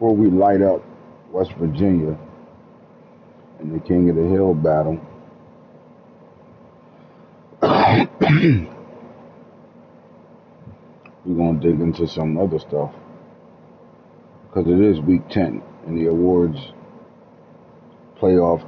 before we light up West Virginia in the King of the Hill battle, we're going to dig into some other stuff because it is week 10 and the awards playoff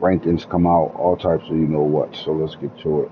rankings come out, all types of you know what. So let's get to it.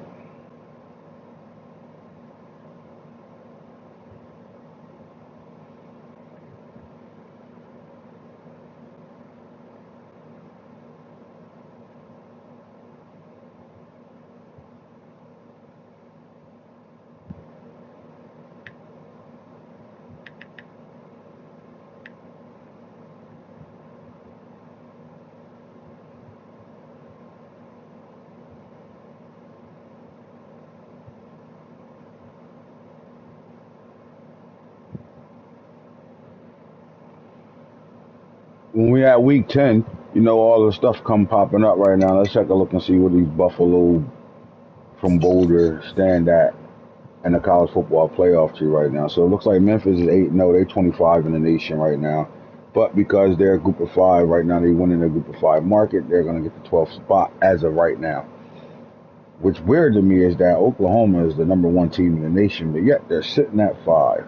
When we at week 10, you know, all the stuff come popping up right now. Let's take a look and see where these Buffalo from Boulder stand at in the college football playoff tree right now. So it looks like Memphis is 8-0. They're 25 in the nation right now. But because they're a group of 5 right now, they win in a group of 5 market, they're going to get the 12th spot as of right now. What's weird to me is that Oklahoma is the number 1 team in the nation, but yet they're sitting at 5.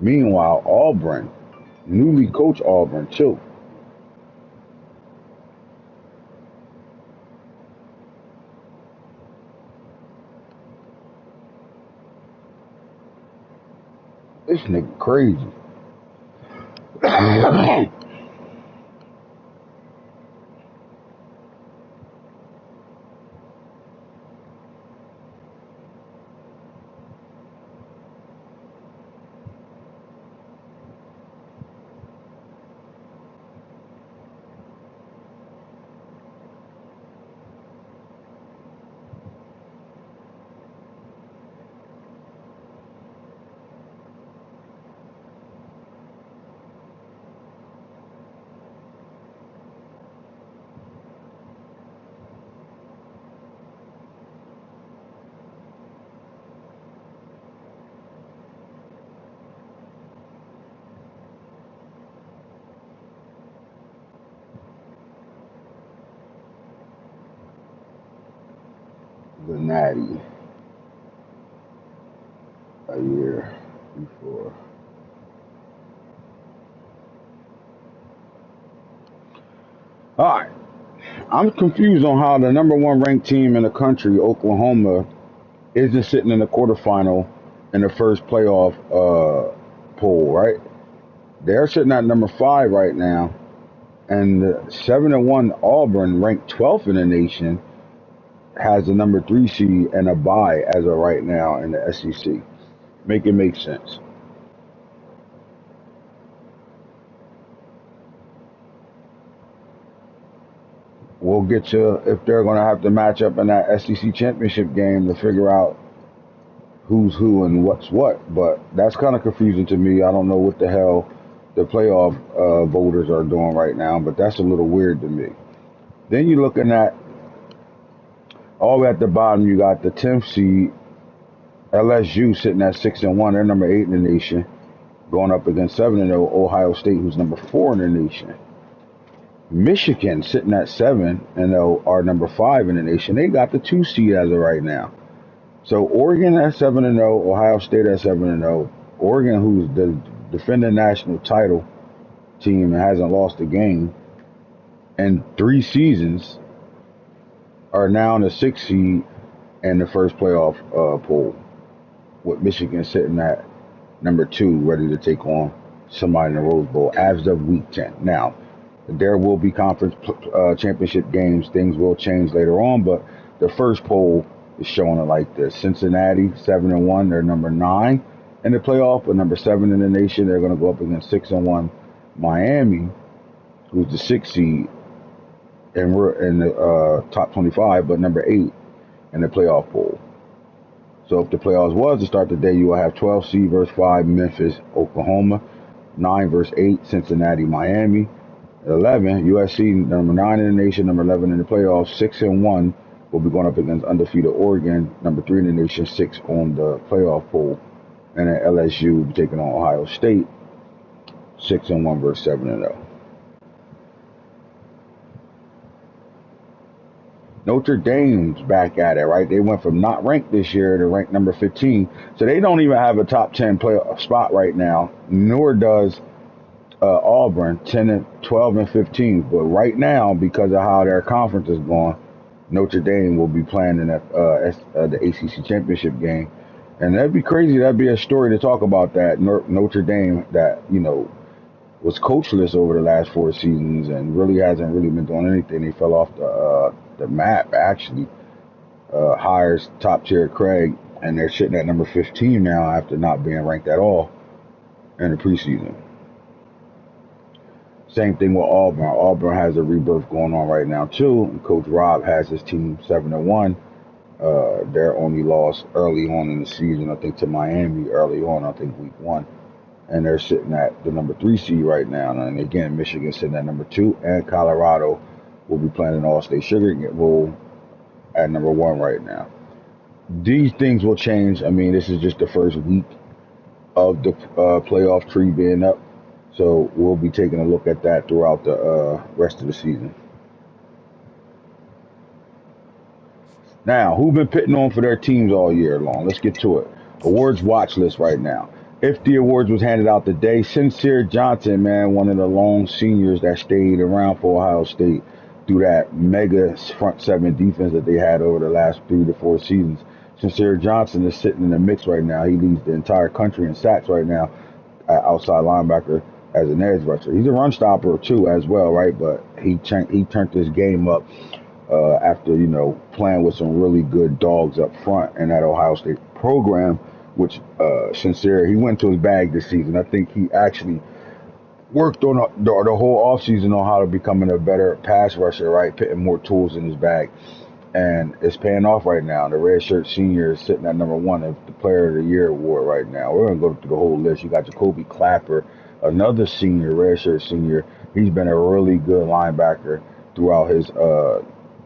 Meanwhile, Auburn, newly coached Auburn too. This nigga crazy. The Natty a year before. All right. I'm confused on how the number 1 ranked team in the country, Oklahoma, isn't sitting in the quarterfinal in the first playoff poll, right? They're sitting at number 5 right now, and the 7-1 Auburn, ranked 12th in the nation, has the number 3 seed and a bye as of right now in the SEC. Make it make sense. We'll get you if they're going to have to match up in that SEC championship game to figure out who's who and what's what. But that's kind of confusing to me. I don't know what the hell the playoff voters are doing right now, but that's a little weird to me. Then you're looking at all the way at the bottom, you got the 10th seed, LSU, sitting at 6-1. They're number 8 in the nation, going up against 7-0 Ohio State, who's number 4 in the nation. Michigan, sitting at 7-0, are number 5 in the nation. They got the 2 seed as of right now. So Oregon at 7-0, Ohio State at 7-0. Oregon, who's the defending national title team and hasn't lost a game in 3 seasons, are now in the 6th seed in the first playoff poll, with Michigan sitting at number 2, ready to take on somebody in the Rose Bowl as of week 10. Now, there will be conference championship games. Things will change later on, but the first poll is showing it like this. Cincinnati, 7-1, they're number 9 in the playoff, but number 7 in the nation. They're going to go up against 6-1 Miami, who's the 6th seed and we're in the top 25, but number 8 in the playoff poll. So if the playoffs was to start today, you will have 12 seed versus 5 Memphis, Oklahoma, 9 versus 8 Cincinnati, Miami, 11 USC, number 9 in the nation, number 11 in the playoffs, 6-1 will be going up against undefeated Oregon, number 3 in the nation, 6 on the playoff poll. And then LSU will be taking on Ohio State, 6-1 versus 7-0. Notre Dame's back at it, right? They went from not ranked this year to ranked number 15. So they don't even have a top 10 playoff spot right now, nor does Auburn, 12 and 15. But right now, because of how their conference is going, Notre Dame will be playing in the ACC championship game. And that'd be crazy. That'd be a story to talk about, that Notre Dame that, was coachless over the last 4 seasons and really hasn't really been doing anything. They fell off the map, actually. Hires top tier Craig, and they're sitting at number 15 now after not being ranked at all in the preseason. Same thing with Auburn. Auburn has a rebirth going on right now too. And Coach Rob has his team 7-1. Their only loss early on in the season, I think, to Miami early on, I think week 1. And they're sitting at the number 3 seed right now. And again, Michigan sitting at number 2, and Colorado will be playing an All-State Sugar Bowl at number 1 right now. These things will change. I mean, this is just the first week of the playoff tree being up. So we'll be taking a look at that throughout the rest of the season. Now, who've been pitting on for their teams all year long? Let's get to it. Awards watch list right now. If the awards was handed out today, Sincere Johnson, man, one of the long seniors that stayed around for Ohio State through that mega front 7 defense that they had over the last 3 to 4 seasons. Sincere Johnson is sitting in the mix right now. He leads the entire country in sacks right now, outside linebacker as an edge rusher. He's a run stopper too as well, right? But he turned his game up after, playing with some really good dogs up front in that Ohio State program, which Sincere, he went to his bag this season. I think he actually worked on the whole offseason on how to becoming a better pass rusher, right? Putting more tools in his bag. And it's paying off right now. The redshirt senior is sitting at number 1 of the Player of the Year award right now. We're going to go through the whole list. You got Jacoby Clapper, another senior, redshirt senior. He's been a really good linebacker throughout his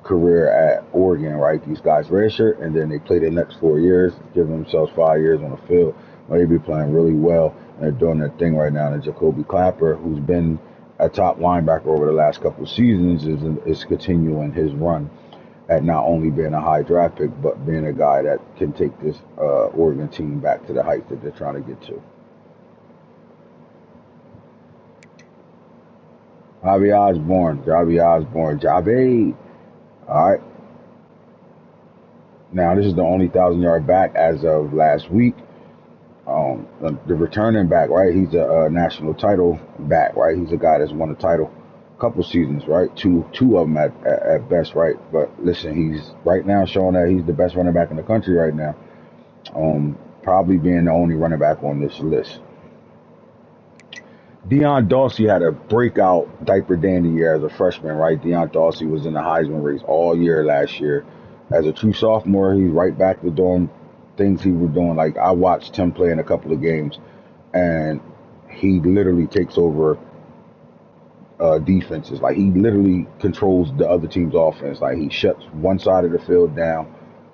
career at Oregon, right? These guys redshirt, and then they play the next 4 years, giving themselves 5 years on the field. They be playing really well, and they're doing their thing right now. And Jacoby Clapper, who's been a top linebacker over the last couple of seasons, is continuing his run at not only being a high draft pick, but being a guy that can take this Oregon team back to the heights that they're trying to get to. Jabe. All right. Now, this is the only 1,000-yard back as of last week. The returning back, right? He's a national title back, right? He's a guy that's won a title a couple seasons, right? Two of them at best, right? But listen, he's right now showing that he's the best running back in the country right now. Probably being the only running back on this list. Deion Dawsey had a breakout diaper dandy year as a freshman, right? Deion Dawsey was in the Heisman race all year last year. As a true sophomore, he's right back to doing things he was doing. Like, I watched him play in a couple of games, and he literally takes over defenses. Like, he literally controls the other team's offense. Like, he shuts one side of the field down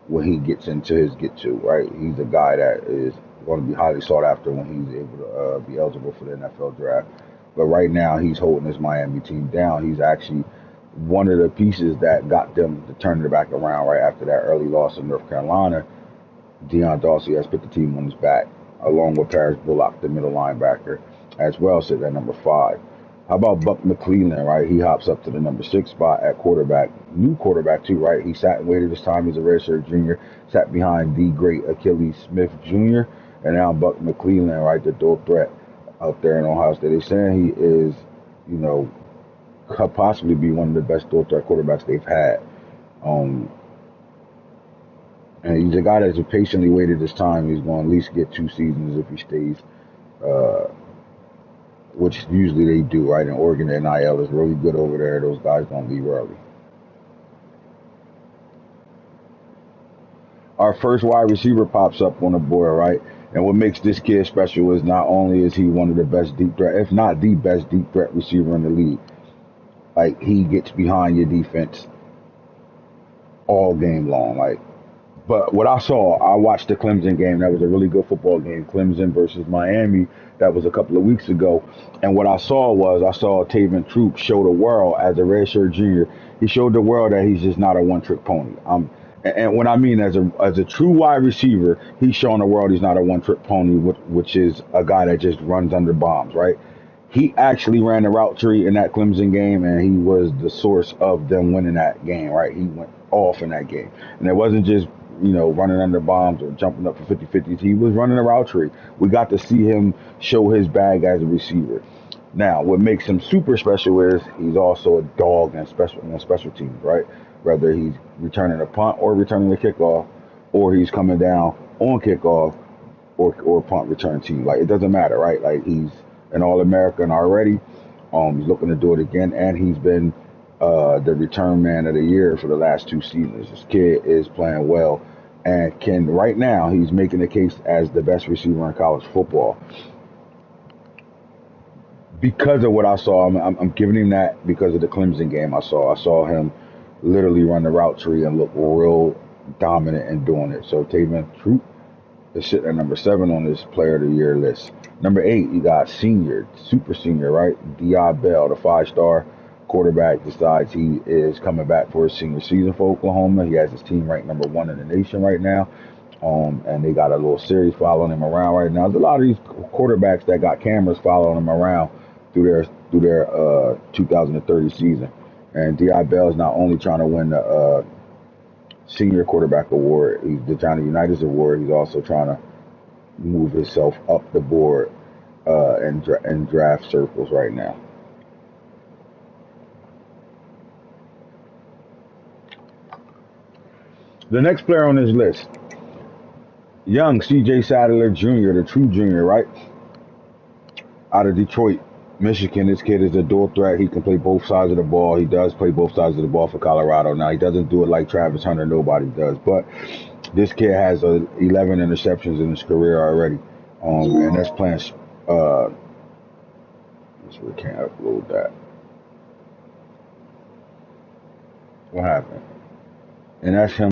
when he gets into his get-to, right? He's a guy that is going to be highly sought after when he's able to be eligible for the NFL draft. But right now, he's holding his Miami team down. He's actually one of the pieces that got them to turn it back around right after that early loss in North Carolina. Deion Dawsey has put the team on his back, along with Paris Bullock, the middle linebacker, as well, sitting at number 5. How about Buck McClellan, right? He hops up to the number 6 spot at quarterback. New quarterback, too, right? He sat and waited his time. He's a redshirt junior. Sat behind the great Achilles Smith Jr. And now Buck McClellan, right? The dual threat out there in Ohio State. They're saying he is, could possibly be one of the best dual threat quarterbacks they've had. And he's a guy that's patiently waited his time. He's going to at least get 2 seasons if he stays, which usually they do, right? In Oregon, the NIL is really good over there. Those guys don't leave early. Our first wide receiver pops up on the board, right? And what makes this kid special is not only is he one of the best deep threat, if not the best deep threat receiver in the league. Like, he gets behind your defense all game long. Like, But what I saw, I watched the Clemson game. That was a really good football game. Clemson versus Miami. That was a couple of weeks ago. And what I saw was I saw Taven Troop show the world as a redshirt junior. He showed the world that he's just not a one-trick pony. And what I mean as a true wide receiver, he's showing the world he's not a one-trick pony, which is a guy that just runs under bombs, right? He actually ran the route tree in that Clemson game, and he was the source of them winning that game, right? He went off in that game. And it wasn't just, running under bombs or jumping up for 50-50s. He was running a route tree. We got to see him show his bag as a receiver. Now, what makes him super special is he's also a dog on special teams, right? Whether he's returning a punt or returning a kickoff, or he's coming down on kickoff or punt return team. Like, it doesn't matter, right? Like, he's an All-American already. He's looking to do it again, and he's been the return man of the year for the last 2 seasons. This kid is playing well, and right now he's making the case as the best receiver in college football. Because of what I saw, I'm giving him that because of the Clemson game I saw. I saw him literally run the route tree and look real dominant in doing it. So Taven Troop is sitting at number 7 on this player of the year list. Number 8, you got super senior, right? D.I. Bell, the 5-star quarterback, decides he is coming back for his senior season for Oklahoma. He has his team ranked number 1 in the nation right now. And they got a little series following him around right now. There's a lot of these quarterbacks that got cameras following him around through their 2030 season. And D.I. Bell is not only trying to win the senior quarterback award, the Johnny Unitas award, he's also trying to move himself up the board in draft circles right now. The next player on this list, young C.J. Sadler Jr., the true junior, right? Out of Detroit, Michigan. This kid is a dual threat. He can play both sides of the ball. He does play both sides of the ball for Colorado. Now, he doesn't do it like Travis Hunter. Nobody does. But this kid has 11 interceptions in his career already. And that's playing. We can't upload that. What happened? And that's him.